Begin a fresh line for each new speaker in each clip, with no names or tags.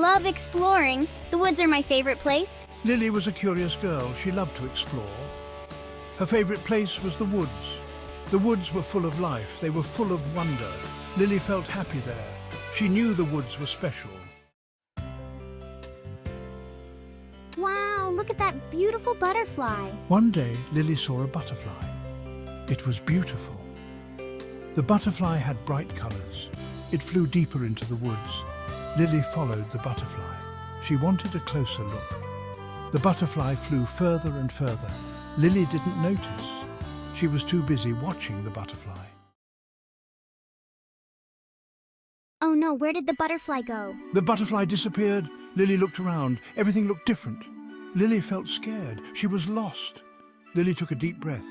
love exploring. The woods are my favorite place.
Lily was a curious girl. She loved to explore. Her favorite place was the woods. The woods were full of life. They were full of wonder. Lily felt happy there. She knew the woods were special.
Wow, look at that beautiful butterfly.
One day, Lily saw a butterfly. It was beautiful. The butterfly had bright colors. It flew deeper into the woods. Lily followed the butterfly. She wanted a closer look. The butterfly flew further and further. Lily didn't notice. She was too busy watching the butterfly.
Oh no, where did the butterfly go?
The butterfly disappeared. Lily looked around. Everything looked different. Lily felt scared. She was lost. Lily took a deep breath.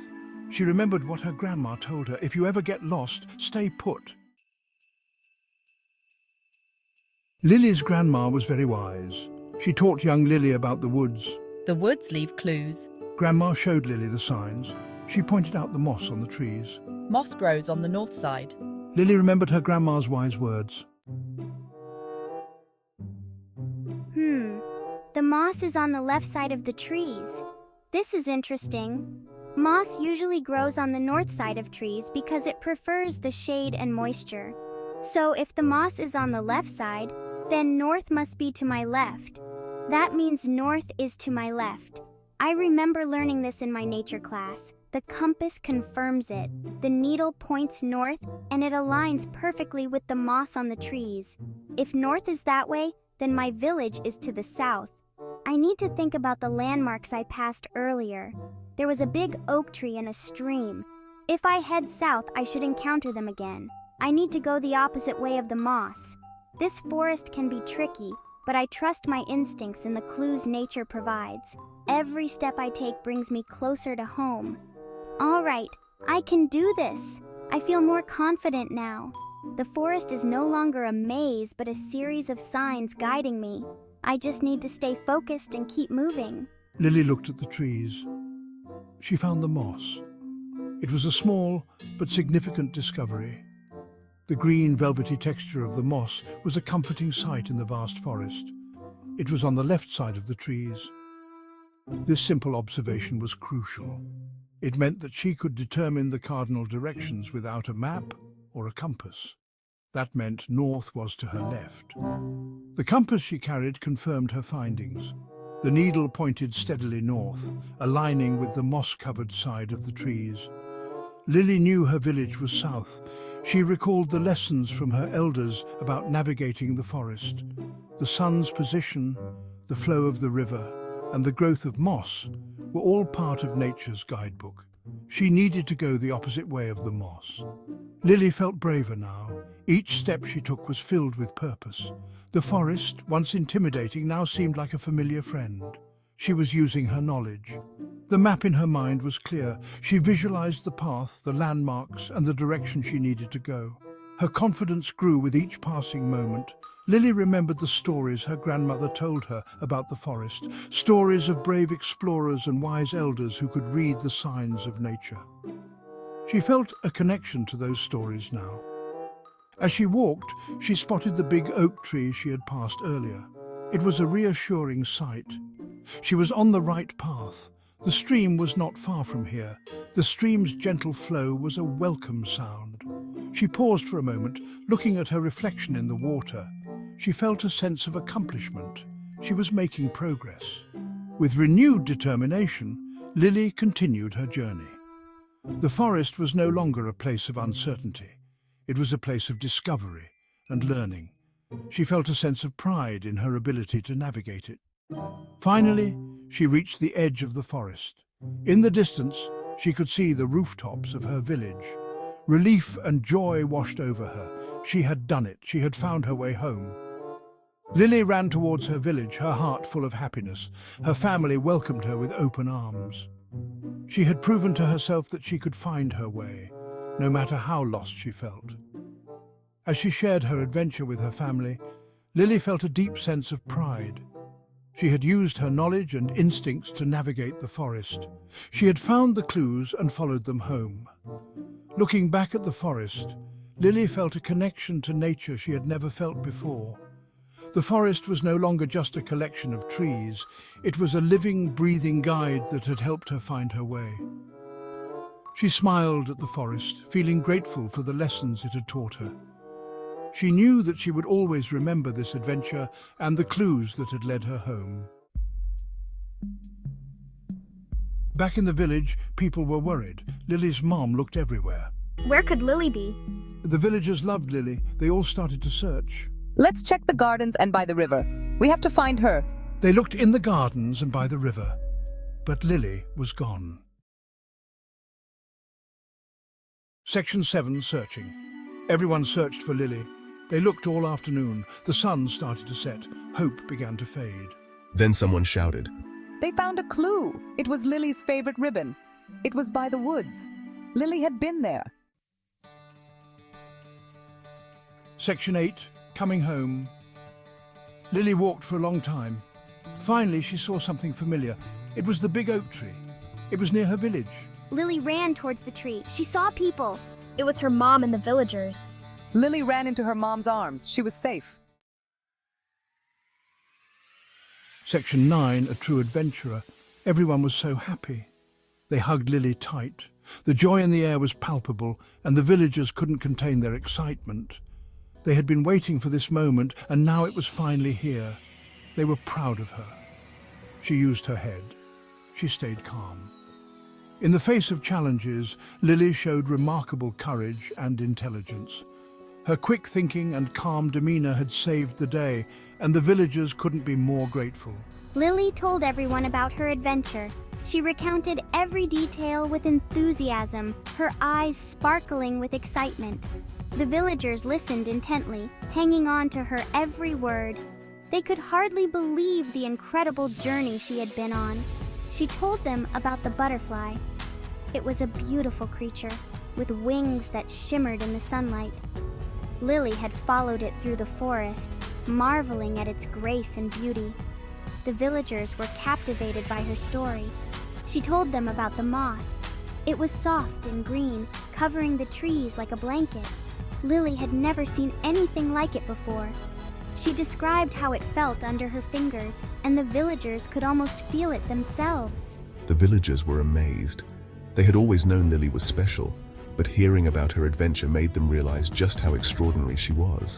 She remembered what her grandma told her. If you ever get lost, stay put. Lily's grandma was very wise. She taught young Lily about the woods.
The woods leave clues.
Grandma showed Lily the signs. She pointed out the moss on the trees.
Moss grows on the north side.
Lily remembered her grandma's wise words.
The moss is on the left side of the trees. This is interesting. Moss usually grows on the north side of trees because it prefers the shade and moisture. So if the moss is on the left side, then north must be to my left. That means north is to my left. I remember learning this in my nature class. The compass confirms it. The needle points north and it aligns perfectly with the moss on the trees. If north is that way, then my village is to the south. I need to think about the landmarks I passed earlier. There was a big oak tree and a stream. If I head south, I should encounter them again. I need to go the opposite way of the moss. This forest can be tricky, but I trust my instincts and the clues nature provides. Every step I take brings me closer to home. All right, I can do this. I feel more confident now. The forest is no longer a maze, but a series of signs guiding me. I just need to stay focused and keep moving.
Lily looked at the trees. She found the moss. It was a small but significant discovery. The green, velvety texture of the moss was a comforting sight in the vast forest. It was on the left side of the trees. This simple observation was crucial. It meant that she could determine the cardinal directions without a map or a compass. That meant north was to her left. The compass she carried confirmed her findings. The needle pointed steadily north, aligning with the moss-covered side of the trees. Lily knew her village was south. She recalled the lessons from her elders about navigating the forest. The sun's position, the flow of the river, and the growth of moss were all part of nature's guidebook. She needed to go the opposite way of the moss. Lily felt braver now. Each step she took was filled with purpose. The forest, once intimidating, now seemed like a familiar friend. She was using her knowledge. The map in her mind was clear. She visualized the path, the landmarks, and the direction she needed to go. Her confidence grew with each passing moment. Lily remembered the stories her grandmother told her about the forest, stories of brave explorers and wise elders who could read the signs of nature. She felt a connection to those stories now. As she walked, she spotted the big oak tree she had passed earlier. It was a reassuring sight. She was on the right path. The stream was not far from here. The stream's gentle flow was a welcome sound. She paused for a moment, looking at her reflection in the water. She felt a sense of accomplishment. She was making progress. With renewed determination, Lily continued her journey. The forest was no longer a place of uncertainty. It was a place of discovery and learning. She felt a sense of pride in her ability to navigate it. Finally, she reached the edge of the forest. In the distance, she could see the rooftops of her village. Relief and joy washed over her. She had done it. She had found her way home. Lily ran towards her village, her heart full of happiness. Her family welcomed her with open arms. She had proven to herself that she could find her way, no matter how lost she felt. As she shared her adventure with her family, Lily felt a deep sense of pride. She had used her knowledge and instincts to navigate the forest. She had found the clues and followed them home. Looking back at the forest, Lily felt a connection to nature she had never felt before. The forest was no longer just a collection of trees. It was a living, breathing guide that had helped her find her way. She smiled at the forest, feeling grateful for the lessons it had taught her. She knew that she would always remember this adventure and the clues that had led her home. Back in the village, people were worried. Lily's mom looked everywhere.
Where could Lily be?
The villagers loved Lily. They all started to search.
Let's check the gardens and by the river. We have to find her.
They looked in the gardens and by the river, but Lily was gone. Section 7, Searching. Everyone searched for Lily. They looked all afternoon. The sun started to set. Hope began to fade.
Then someone shouted.
They found a clue. It was Lily's favorite ribbon. It was by the woods. Lily had been there.
Section 8, Coming Home. Lily walked for a long time. Finally, she saw something familiar. It was the big oak tree. It was near her village.
Lily ran towards the tree. She saw people.
It was her mom and the villagers.
Lily ran into her mom's arms. She was safe.
Section 9, A True Adventurer. Everyone was so happy. They hugged Lily tight. The joy in the air was palpable, and the villagers couldn't contain their excitement. They had been waiting for this moment, and now it was finally here. They were proud of her. She used her head. She stayed calm. In the face of challenges, Lily showed remarkable courage and intelligence. Her quick thinking and calm demeanor had saved the day, and the villagers couldn't be more grateful.
Lily told everyone about her adventure. She recounted every detail with enthusiasm, her eyes sparkling with excitement. The villagers listened intently, hanging on to her every word. They could hardly believe the incredible journey she had been on. She told them about the butterfly. It was a beautiful creature, with wings that shimmered in the sunlight. Lily had followed it through the forest, marveling at its grace and beauty. The villagers were captivated by her story. She told them about the moss. It was soft and green, covering the trees like a blanket. Lily had never seen anything like it before. She described how it felt under her fingers, and the villagers could almost feel it themselves.
The villagers were amazed. They had always known Lily was special, but hearing about her adventure made them realize just how extraordinary she was.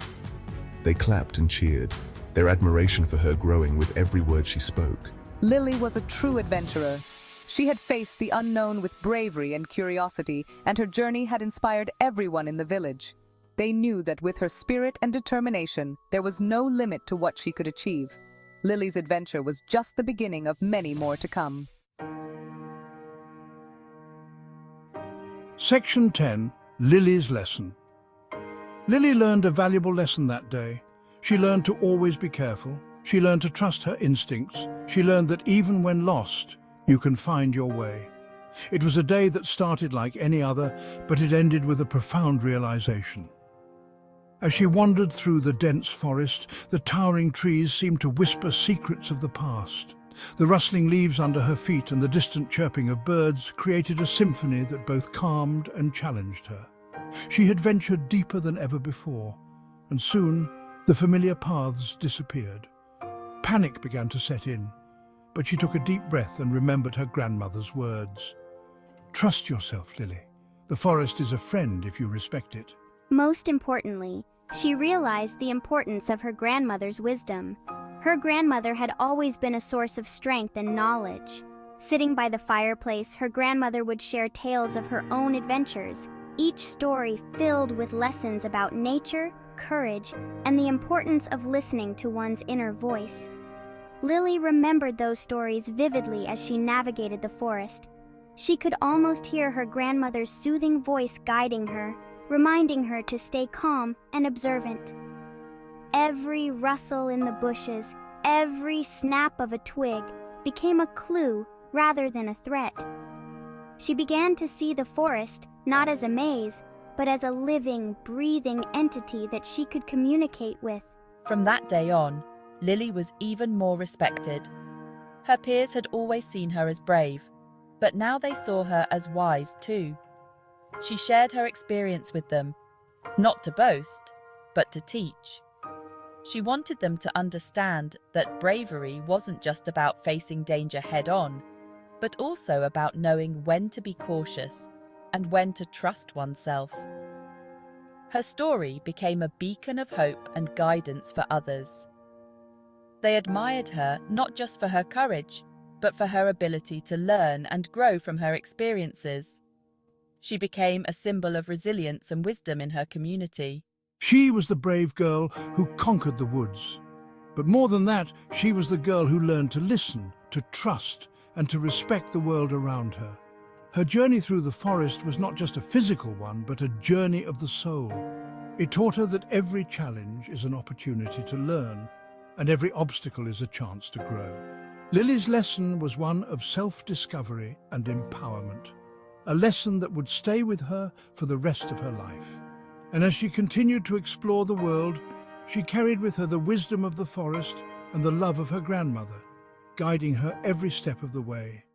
They clapped and cheered, their admiration for her growing with every word she spoke.
Lily was a true adventurer. She had faced the unknown with bravery and curiosity, and her journey had inspired everyone in the village. They knew that with her spirit and determination, there was no limit to what she could achieve. Lily's adventure was just the beginning of many more to come.
Section 10, Lily's Lesson. Lily learned a valuable lesson that day. She learned to always be careful. She learned to trust her instincts. She learned that even when lost, you can find your way. It was a day that started like any other, but it ended with a profound realization. As she wandered through the dense forest, the towering trees seemed to whisper secrets of the past. The rustling leaves under her feet and the distant chirping of birds created a symphony that both calmed and challenged her. She had ventured deeper than ever before, and soon the familiar paths disappeared. Panic began to set in, but she took a deep breath and remembered her grandmother's words. Trust yourself, Lily. The forest is a friend if you respect it.
Most importantly, she realized the importance of her grandmother's wisdom. Her grandmother had always been a source of strength and knowledge. Sitting by the fireplace, her grandmother would share tales of her own adventures, each story filled with lessons about nature, courage, and the importance of listening to one's inner voice. Lily remembered those stories vividly as she navigated the forest. She could almost hear her grandmother's soothing voice guiding her, reminding her to stay calm and observant. Every rustle in the bushes, every snap of a twig became a clue rather than a threat. She began to see the forest not as a maze, but as a living, breathing entity that she could communicate with.
From that day on, Lily was even more respected. Her peers had always seen her as brave, but now they saw her as wise too. She shared her experience with them, not to boast, but to teach. She wanted them to understand that bravery wasn't just about facing danger head-on, but also about knowing when to be cautious and when to trust oneself. Her story became a beacon of hope and guidance for others. They admired her not just for her courage, but for her ability to learn and grow from her experiences. She became a symbol of resilience and wisdom in her community.
She was the brave girl who conquered the woods. But more than that, she was the girl who learned to listen, to trust, and to respect the world around her. Her journey through the forest was not just a physical one, but a journey of the soul. It taught her that every challenge is an opportunity to learn, and every obstacle is a chance to grow. Lily's lesson was one of self-discovery and empowerment, a lesson that would stay with her for the rest of her life. And as she continued to explore the world, she carried with her the wisdom of the forest and the love of her grandmother, guiding her every step of the way.